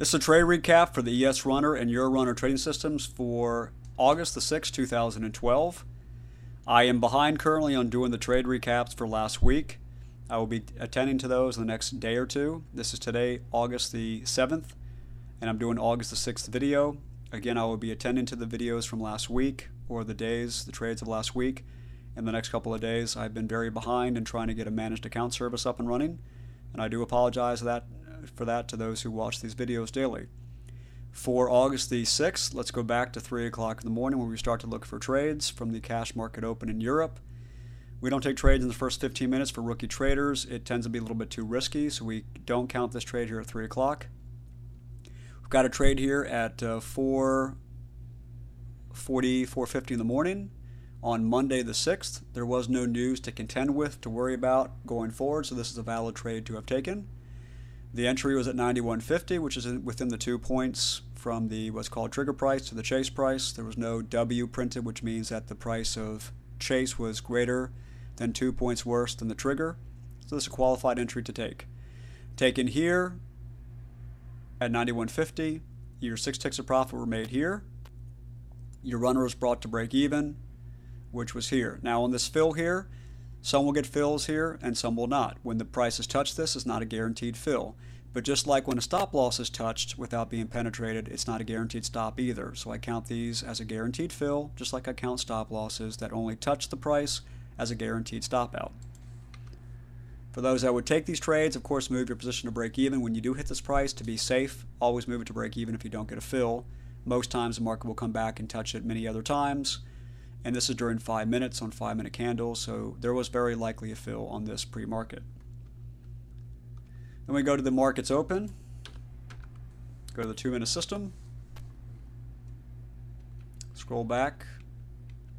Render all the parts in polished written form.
This is a trade recap for the ES Runner and Euro Runner trading systems for August the 6th, 2012. I am behind currently on doing the trade recaps for last week. I will be attending to those in the next day or two. This is today, August the 7th, and I'm doing August the 6th video. Again, I will be attending to the videos from last week or the trades of last week. In the next couple of days, I've been very behind in trying to get a managed account service up and running, and I do apologize for that to those who watch these videos daily. For August the 6th, let's go back to 3 o'clock in the morning when we start to look for trades from the cash market open in Europe. We don't take trades in the first 15 minutes for rookie traders. It tends to be a little bit too risky, so we don't count this trade here at 3 o'clock. We've got a trade here at 4:40, 4:50 in the morning on Monday the 6th. There was no news to contend with, to worry about going forward, so this is a valid trade to have taken. The entry was at 91.50, which is within the 2 points from the what's called trigger price to the chase price. There was no W printed, which means that the price of chase was greater than 2 points worse than the trigger. So this is a qualified entry to take. Taken here at 91.50, your 6 ticks of profit were made here. Your runner was brought to break even, which was here. Now on this fill here, some will get fills here and some will not. When the prices touch this, it's not a guaranteed fill. But just like when a stop loss is touched without being penetrated, it's not a guaranteed stop either. So I count these as a guaranteed fill, just like I count stop losses that only touch the price as a guaranteed stop out. For those that would take these trades, of course, move your position to break even. When you do hit this price, to be safe, always move it to break even if you don't get a fill. Most times the market will come back and touch it many other times. And this is during 5 minutes on 5-minute candles, so there was very likely a fill on this pre-market. Then we go to the markets open, go to the 2-minute system, scroll back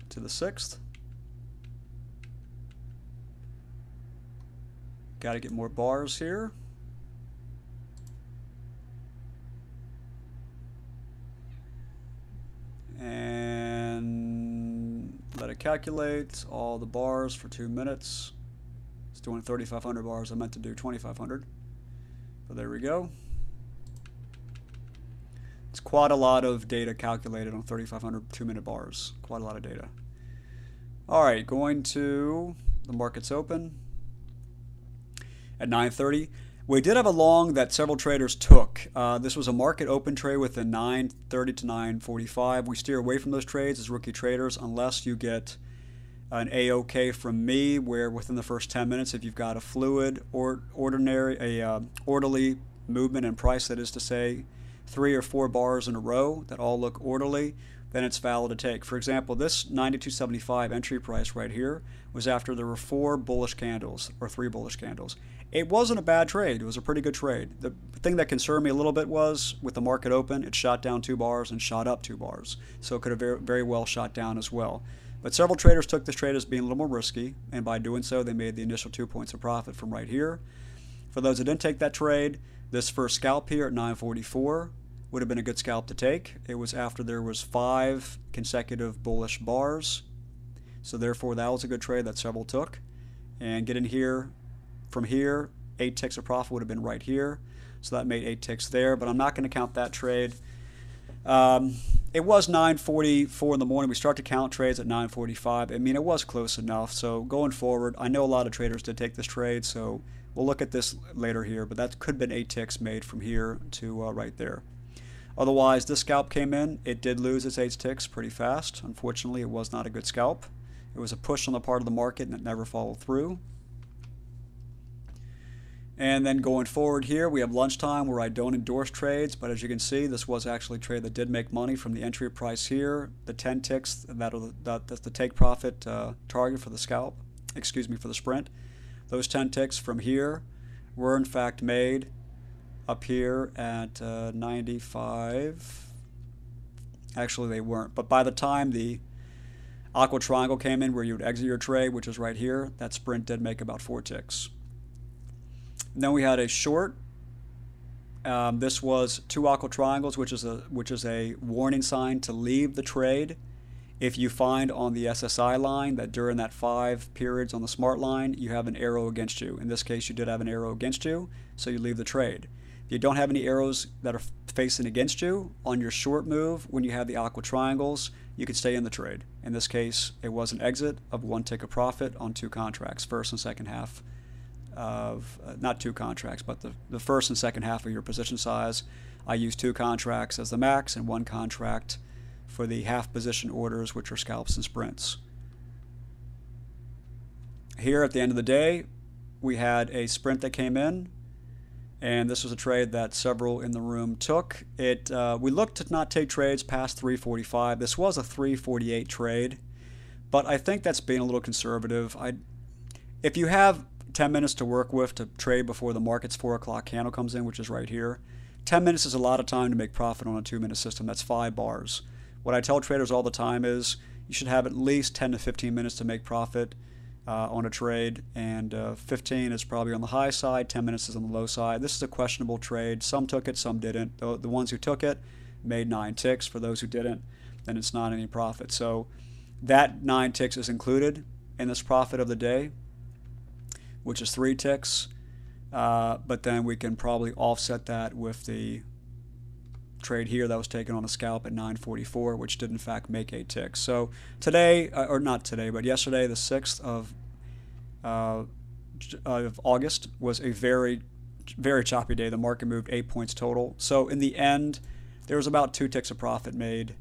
to the 6th. Got to get more bars here. And let it calculate all the bars for 2 minutes. It's doing 3,500 bars. I meant to do 2,500. But there we go. It's quite a lot of data calculated on 3,500 2-minute bars. Quite a lot of data. All right, going to the markets open at 9:30. We did have a long that several traders took. This was a market open trade within 9:30 to 9:45. We steer away from those trades as rookie traders unless you get an A-OK from me, where within the first 10 minutes, if you've got a fluid or orderly movement in price, that is to say 3 or 4 bars in a row that all look orderly, then it's valid to take. For example, this 92.75 entry price right here was after there were 4 bullish candles or 3 bullish candles. It wasn't a bad trade. It was a pretty good trade. The thing that concerned me a little bit was with the market open, it shot down 2 bars and shot up 2 bars. So it could have very well shot down as well. But several traders took this trade as being a little more risky, and by doing so, they made the initial 2 points of profit from right here. For those that didn't take that trade, this first scalp here at 9:44 would have been a good scalp to take. It was after there was 5 consecutive bullish bars. So therefore, that was a good trade that several took. And getting here, from here, 8 ticks of profit would have been right here. So that made 8 ticks there, but I'm not going to count that trade. It was 9:44 in the morning. We start to count trades at 9:45. I mean, it was close enough. So going forward, I know a lot of traders did take this trade, so we'll look at this later here, but that could have been 8 ticks made from here to right there. Otherwise, this scalp came in. It did lose its 8 ticks pretty fast. Unfortunately, it was not a good scalp. It was a push on the part of the market, and it never followed through. And then going forward here, we have lunchtime where I don't endorse trades, but as you can see, this was actually a trade that did make money from the entry price here. The 10 ticks, that's the take profit target for the scalp, for the sprint. Those 10 ticks from here were in fact made up here at 95. Actually, they weren't. But by the time the aqua triangle came in where you would exit your trade, which is right here, that sprint did make about 4 ticks. And then we had a short. This was 2 aqua triangles, which is a warning sign to leave the trade if you find on the SSI line that during that 5 periods on the smart line you have an arrow against you. In this case, you did have an arrow against you, so you leave the trade. If you don't have any arrows that are facing against you on your short move, when you have the aqua triangles, you can stay in the trade. In this case, it was an exit of 1 tick of profit on 2 contracts, first and second half of, not 2 contracts, but the first and second half of your position size. I use 2 contracts as the max and 1 contract for the half position orders, which are scalps and sprints. Here at the end of the day, we had a sprint that came in, and this was a trade that several in the room took. We looked to not take trades past 345. This was a 348 trade, but I think that's being a little conservative. If you have 10 minutes to work with to trade before the market's 4 o'clock candle comes in, which is right here, 10 minutes is a lot of time to make profit on a 2-minute system. That's 5 bars. What I tell traders all the time is you should have at least 10 to 15 minutes to make profit on a trade, and 15 is probably on the high side, 10 minutes is on the low side. This is a questionable trade. Some took it, some didn't. The ones who took it made 9 ticks. For those who didn't, then it's not any profit. So that 9 ticks is included in this profit of the day, which is 3 ticks. But then we can probably offset that with the trade here that was taken on a scalp at 944, which did in fact make 8 ticks. So today, or not today, but yesterday, the 6th of August, was a very, very choppy day. The market moved 8 points total. So in the end, there was about 2 ticks of profit made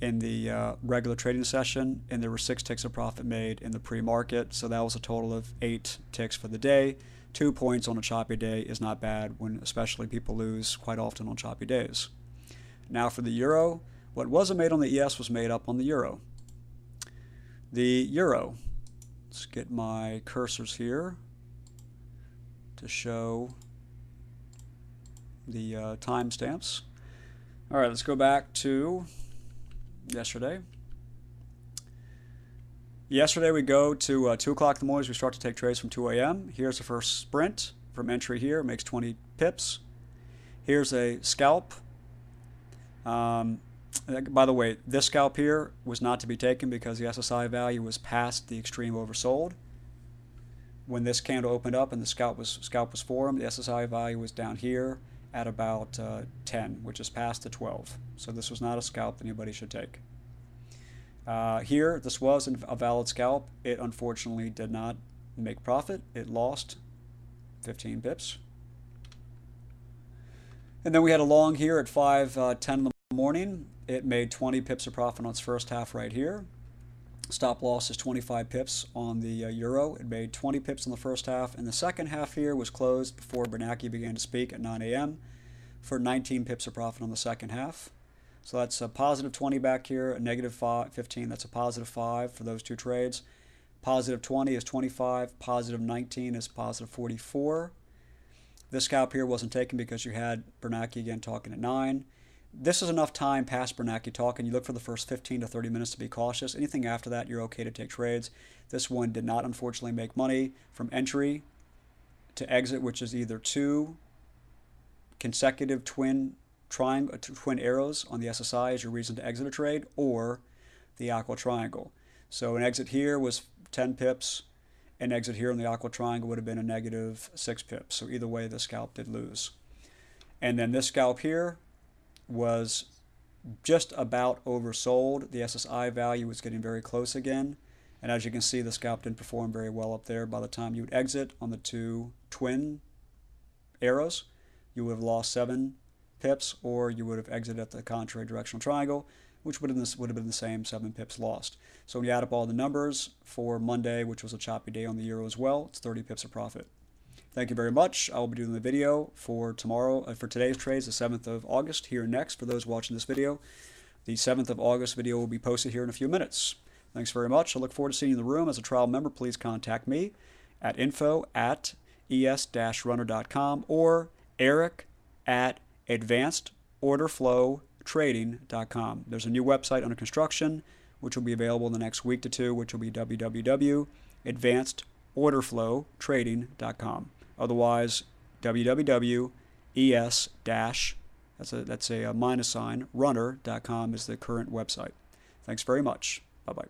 in the regular trading session, and there were 6 ticks of profit made in the pre-market. So that was a total of 8 ticks for the day. 2 points on a choppy day is not bad, when especially people lose quite often on choppy days. Now for the euro, what wasn't made on the ES was made up on the euro. The euro, let's get my cursors here to show the timestamps. All right, let's go back to yesterday. Yesterday we go to 2 o'clock in the morning. We start to take trades from 2 a.m. Here's the first sprint from entry here, makes 20 pips. Here's a scalp. By the way, this scalp here was not to be taken because the SSI value was past the extreme oversold. When this candle opened up and the scalp was formed, the SSI value was down here at about 10, which is past the 12. So this was not a scalp that anybody should take. Here, this was a valid scalp. It unfortunately did not make profit. It lost 15 pips. And then we had a long here at 5:10 in the morning. It made 20 pips of profit on its first half right here. Stop loss is 25 pips on the euro. It made 20 pips in the first half, and the second half here was closed before Bernanke began to speak at 9 a.m. for 19 pips of profit on the second half. So that's a positive 20 back here, a negative 15, that's a positive 5 for those 2 trades. Positive 20 is 25, positive 19 is positive 44. This scalp here wasn't taken because you had Bernanke again talking at 9. This is enough time past Bernanke talking. You look for the first 15 to 30 minutes to be cautious. Anything after that, you're okay to take trades. This one did not, unfortunately, make money from entry to exit, which is either 2 consecutive twin arrows on the SSI as your reason to exit a trade, or the aqua triangle. So an exit here was 10 pips. An exit here on the aqua triangle would have been a negative 6 pips. So either way, the scalp did lose. And then this scalp here was just about oversold. The SSI value was getting very close again. And as you can see, the scalp didn't perform very well up there. By the time you would exit on the 2 twin arrows, you would have lost 7 pips, or you would have exited at the contrary directional triangle, which would have been the same 7 pips lost. So when you add up all the numbers for Monday, which was a choppy day on the euro as well, it's 30 pips of profit. Thank you very much. I will be doing the video for tomorrow, for today's trades, the 7th of August, here next for those watching this video. The 7th of August video will be posted here in a few minutes. Thanks very much. I look forward to seeing you in the room. As a trial member, please contact me at info@es-runner.com or eric@advancedorderflowtrading.com. There's a new website under construction, which will be available in the next week to 2, which will be www.advancedorderflowtrading.com. Otherwise, www.es-runner.com is the current website. Thanks very much. Bye-bye.